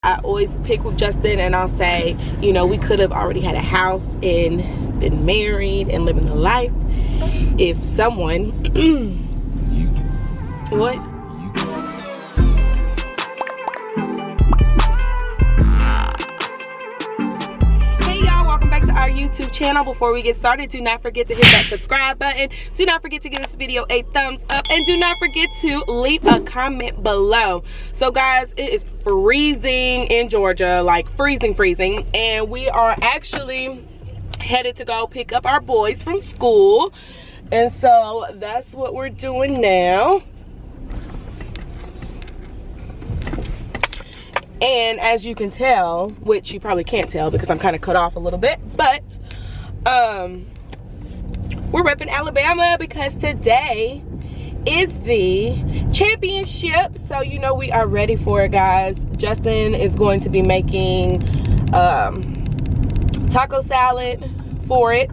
I always pick with Justin and I'll say, you know, we could have already had a house and been married and living the life if someone what? Hey y'all, welcome back to our YouTube channel. Before we get started, do not forget to hit that subscribe button. Do not forget to give this video a thumbs up and do not forget to leave a comment below. So guys, it is freezing in Georgia, like freezing, and we are actually headed to go pick up our boys from school, and so that's what we're doing now. And as you can tell, which you probably can't tell because I'm kind of cut off a little bit, but we're repping Alabama because today is the championship. So you know we are ready for it, guys. Justin is going to be making taco salad for it,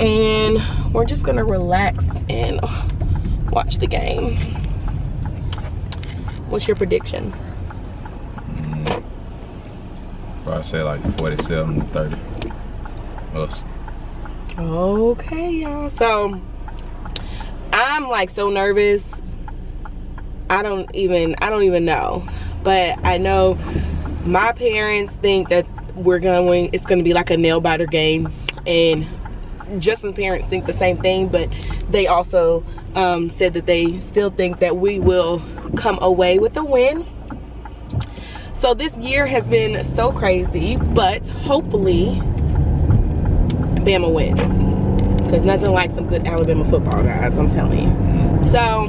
and we're just gonna relax and watch the game. What's your predictions? Probably say like 47-30 us. Okay, y'all. So I'm like so nervous. I don't even know. But I know my parents think that it's gonna be like a nail biter game, and Justin's parents think the same thing, but they also said that they still think that we will come away with a win. So this year has been so crazy, but hopefully Bama wins, because nothing like some good Alabama football, guys, I'm telling you. So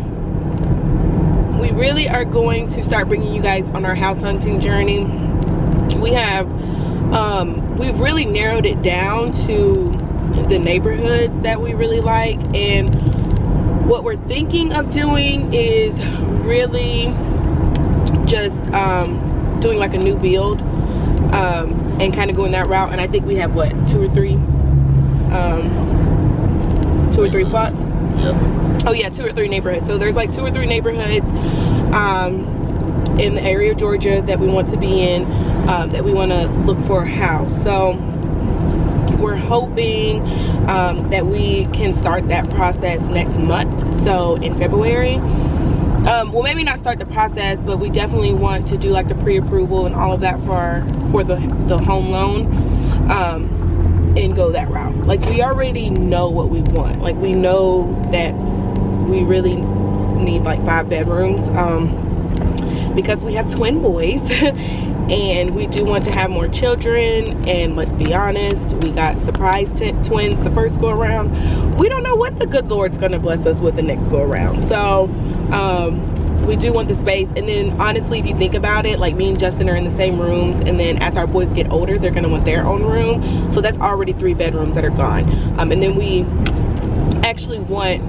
we really are going to start bringing you guys on our house hunting journey. We've really narrowed it down to the neighborhoods that we really like, and what we're thinking of doing is really just doing like a new build and kind of going that route. And I think we have what, two or three plots. Yeah. Oh yeah, 2 or 3 neighborhoods. So there's like 2 or 3 neighborhoods in the area of Georgia that we want to be in, that we want to look for a house. So we're hoping that we can start that process next month, so in February. Well, maybe not start the process, but we definitely want to do like the pre-approval and all of that for the home loan, and go that route. Like, we already know what we want. Like, we know that we really need like 5 bedrooms, because we have twin boys and we do want to have more children. And let's be honest, we got surprise twins the first go around. We don't know what the good Lord's gonna bless us with the next go around. So we do want the space. And then honestly, if you think about it, like, me and Justin are in the same rooms, and then as our boys get older, they're gonna want their own room. So that's already 3 bedrooms that are gone. And then we actually want,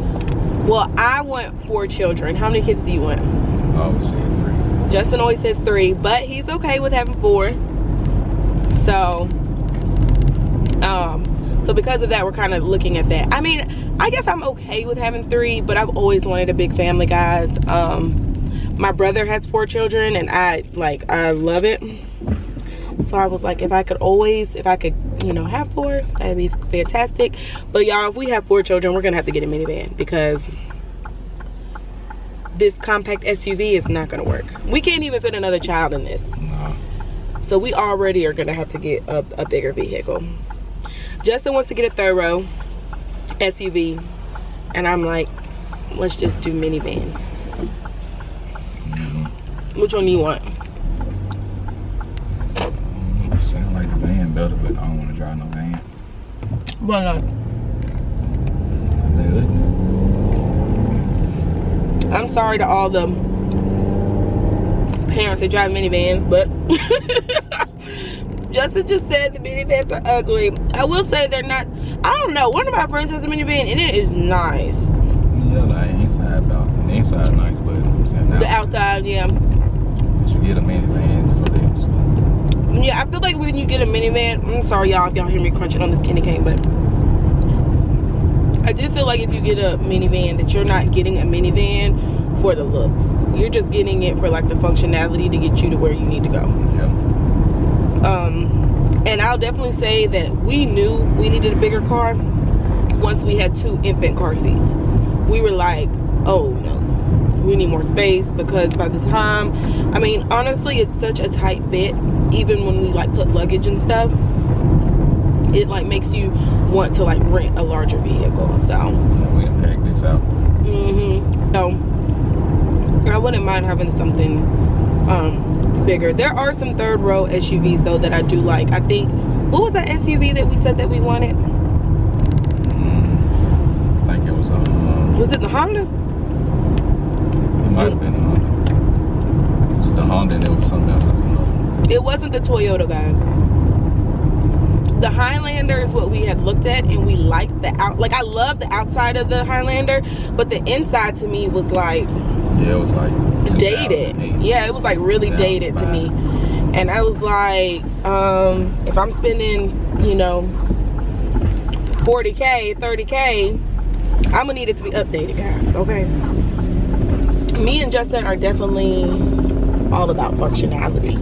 well, I want 4 children. How many kids do you want? I would say 3. Justin always says 3, but he's okay with having 4. So so because of that, we're kind of looking at that. I mean, I guess I'm okay with having 3, but I've always wanted a big family, guys. My brother has 4 children, and I love it. So I was like, if I could, you know, have 4, that'd be fantastic. But y'all, if we have 4 children, we're gonna have to get a minivan, because this compact SUV is not gonna work. We can't even fit another child in this. No. So we already are gonna have to get a bigger vehicle. Justin wants to get a thorough SUV, and I'm like, let's just do minivan. Which one do you want? Sound like the van better, but I don't want to drive no van. Why not? Cause they ugly. I'm sorry to all the parents that drive minivans, but Justin just said the minivans are ugly. I will say they're not. I don't know. One of my friends has a minivan, and it is nice. Yeah, the inside nice, but I'm saying the outside, yeah. You get a minivan for them. So. Yeah, I feel like when you get a minivan, I'm sorry y'all if y'all hear me crunching on this candy cane, but I do feel like if you get a minivan, that you're not getting a minivan for the looks. You're just getting it for like the functionality to get you to where you need to go. Yeah. And I'll definitely say that we knew we needed a bigger car once we had 2 infant car seats. We were like, oh no, we need more space, because by the time, I mean, honestly, it's such a tight fit. Even when we like put luggage and stuff, it like makes you want to like rent a larger vehicle. So we can pack this out. So I wouldn't mind having something bigger. There are some 3rd row SUVs though that I do like. I think, what was that SUV that we said that we wanted? I think it was Was it the Honda? It might have been the Honda. It's the Honda, and it was something else. It wasn't the Toyota, guys. The Highlander is what we had looked at, and we liked the like I love the outside of the Highlander, but the inside to me was like, yeah, it was like dated. Yeah, it was like really dated to me. And I was like, if I'm spending, you know, 40K, 30K, I'm gonna need it to be updated, guys. Okay. Me and Justin are definitely all about functionality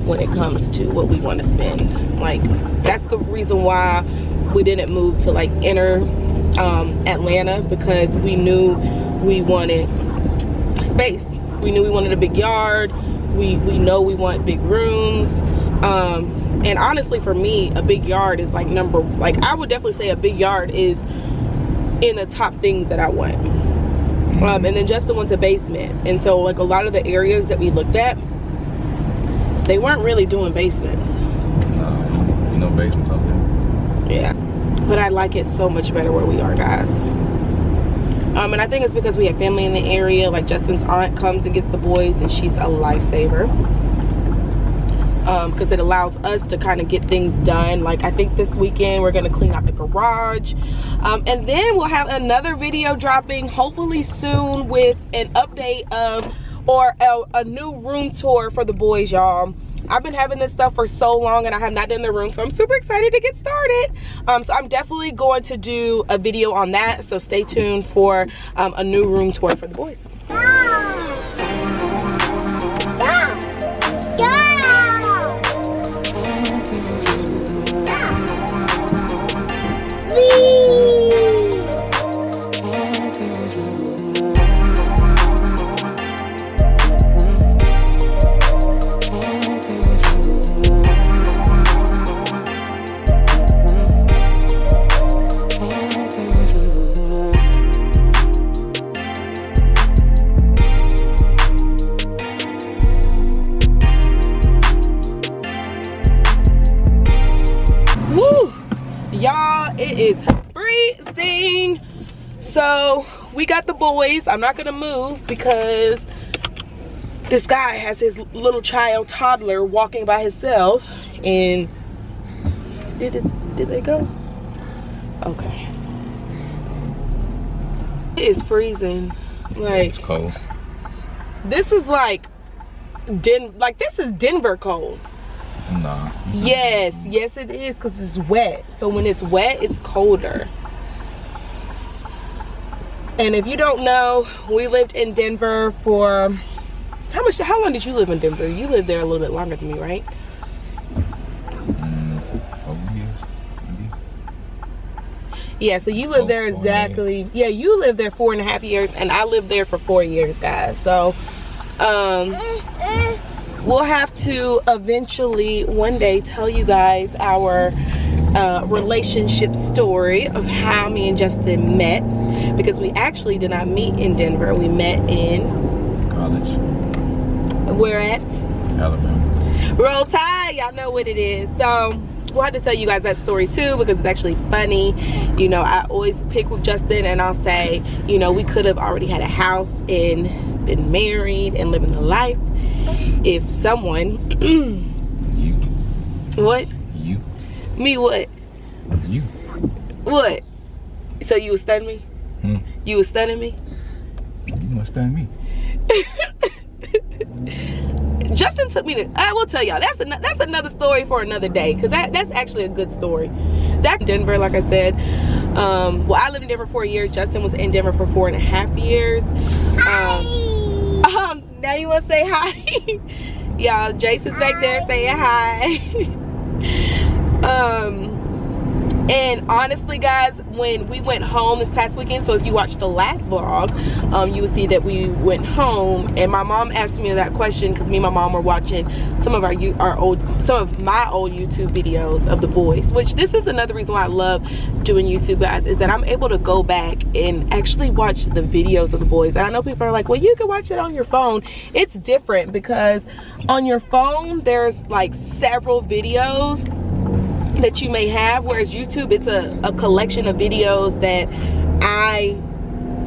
when it comes to what we want to spend. Like, that's the reason why we didn't move to like inner Atlanta, because we knew we wanted space. We knew we wanted a big yard. We know we want big rooms. And honestly, for me, a big yard is like I would definitely say a big yard is in the top things that I want. And then Justin wants a basement, and so like a lot of the areas that we looked at, they weren't really doing basements. No basements up there. Yeah, but I like it so much better where we are, guys. And I think it's because we have family in the area. Like Justin's aunt comes and gets the boys, and she's a lifesaver. Because it allows us to kind of get things done. Like I think this weekend we're gonna clean out the garage, and then we'll have another video dropping hopefully soon with an update of a new room tour for the boys, y'all. I've been having this stuff for so long and I have not done the room, so I'm super excited to get started. So I'm definitely going to do a video on that, so stay tuned for a new room tour for the boys. It is freezing, so we got the boys. I'm not gonna move because this guy has his little child toddler walking by himself. And did they go? Okay. It is freezing. Like, it's cold. This is like this is Denver cold. Nah. Yes it is, because it's wet. So when it's wet, it's colder. And if you don't know, we lived in Denver for how long did you live in Denver? You lived there a little bit longer than me, right? 4 years. Yeah, so you lived there exactly. Yeah, you lived there 4.5 years, and I lived there for 4 years, guys. So we'll have to eventually one day tell you guys our relationship story of how me and Justin met, because we actually did not meet in Denver. We met in college. Where at? Alabama. Roll Tide, y'all know what it is. So we'll have to tell you guys that story too, because it's actually funny. You know, I always pick with Justin and I'll say, you know, we could have already had a house and been married and living the life if someone you. What? You. Me what? You. What? So you was stunning me? You was stunning me? You must stun me. Justin took me to, I will tell y'all, that's another story for another day, because that's actually a good story. That Denver, like I said, Well, I lived in Denver 4 years. Justin was in Denver for 4.5 years. Now you want to say hi? Y'all, Jace is back there saying hi. And honestly, guys, when we went home this past weekend, so if you watched the last vlog, you will see that we went home, and my mom asked me that question because me and my mom were watching some of my old YouTube videos of the boys, which this is another reason why I love doing YouTube, guys, is that I'm able to go back and actually watch the videos of the boys. And I know people are like, well, you can watch it on your phone. It's different because on your phone there's like several videos that you may have, whereas YouTube, it's a collection of videos that I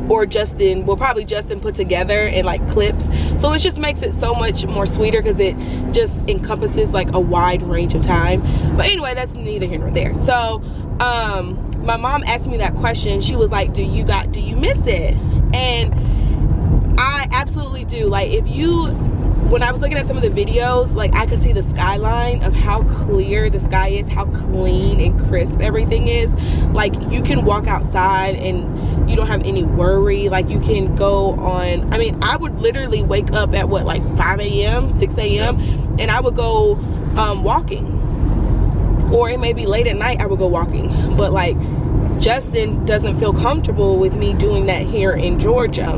or Justin, well, probably Justin, put together in like clips. So it just makes it so much more sweeter because it just encompasses like a wide range of time. But anyway, that's neither here nor there. So my mom asked me that question. She was like, do you miss it? And I absolutely do. Like, when I was looking at some of the videos, like, I could see the skyline of how clear the sky is, how clean and crisp everything is. Like, you can walk outside and you don't have any worry. Like, you can go on, I mean, I would literally wake up at what, like 5 a.m., 6 a.m., and I would go walking. Or it may be late at night, I would go walking. But like, Justin doesn't feel comfortable with me doing that here in Georgia.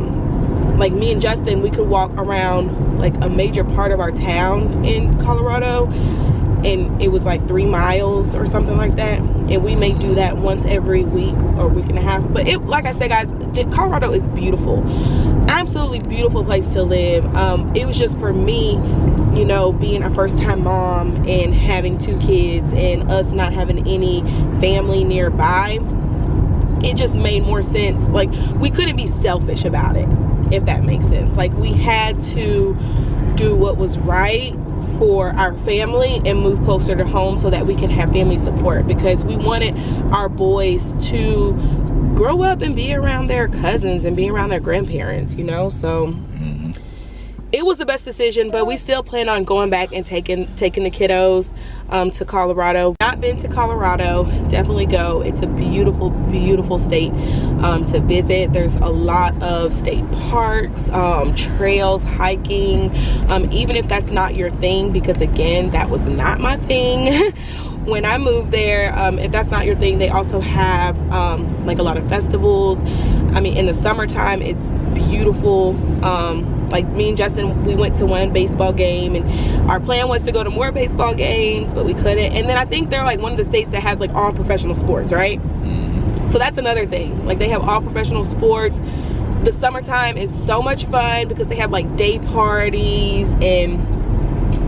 Like, me and Justin, we could walk around like a major part of our town in Colorado, and it was like 3 miles or something like that, and we may do that once every week or week and a half. But it, like I said, guys, Colorado is beautiful, absolutely beautiful place to live. It was just for me, you know, being a first-time mom and having 2 kids and us not having any family nearby, it just made more sense. Like, we couldn't be selfish about it, if that makes sense. Like, we had to do what was right for our family and move closer to home so that we can have family support, because we wanted our boys to grow up and be around their cousins and be around their grandparents, you know. So it was the best decision, but we still plan on going back and taking the kiddos to Colorado. Not been to Colorado, definitely go. It's a beautiful, beautiful state to visit. There's a lot of state parks, trails, hiking, even if that's not your thing, because again, that was not my thing. When I moved there, if that's not your thing, they also have like a lot of festivals. I mean, in the summertime, it's beautiful. Like, me and Justin, we went to one baseball game, and our plan was to go to more baseball games, but we couldn't. And then I think they're like one of the states that has like all professional sports, right? So that's another thing. Like, they have all professional sports. The summertime is so much fun because they have like day parties, and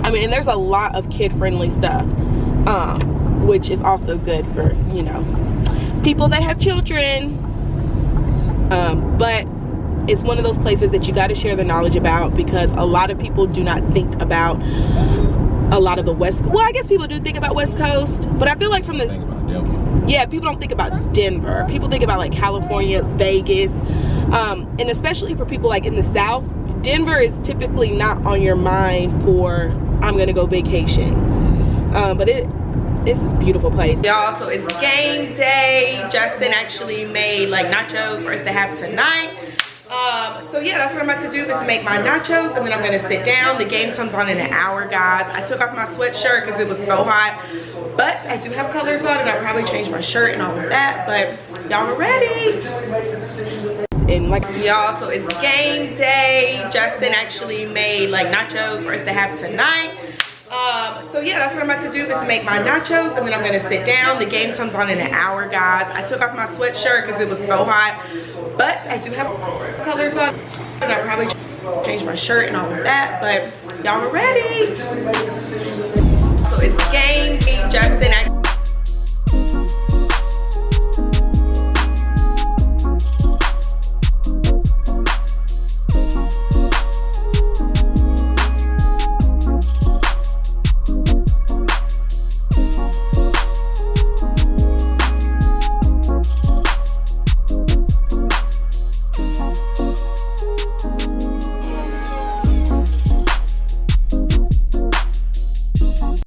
I mean, and there's a lot of kid-friendly stuff, which is also good for, you know, people that have children. But it's one of those places that you got to share the knowledge about, because a lot of people do not think about a lot of the well, I guess people do think about West Coast, but I feel like from the, yeah, people don't think about Denver. People think about like California, Vegas, and especially for people like in the South, Denver is typically not on your mind for, I'm gonna go vacation. But it's a beautiful place, y'all. So it's game day. Justin actually made like nachos for us to have tonight. So yeah, that's what I'm about to do, is make my nachos, and then I'm gonna sit down. The game comes on in an hour, guys. I took off my sweatshirt because it was so hot, but I do have colors on, and I'll probably change my shirt and all of that, but y'all are ready. And like, y'all, so it's game day. Justin actually made like nachos for us to have tonight. So yeah, that's what I'm about to do, is make my nachos, and then I'm gonna sit down. The game comes on in an hour, guys. I took off my sweatshirt because it was so hot, but I do have colors on, and I'll probably change my shirt and all of that, but y'all are ready. So it's game day. Justin actually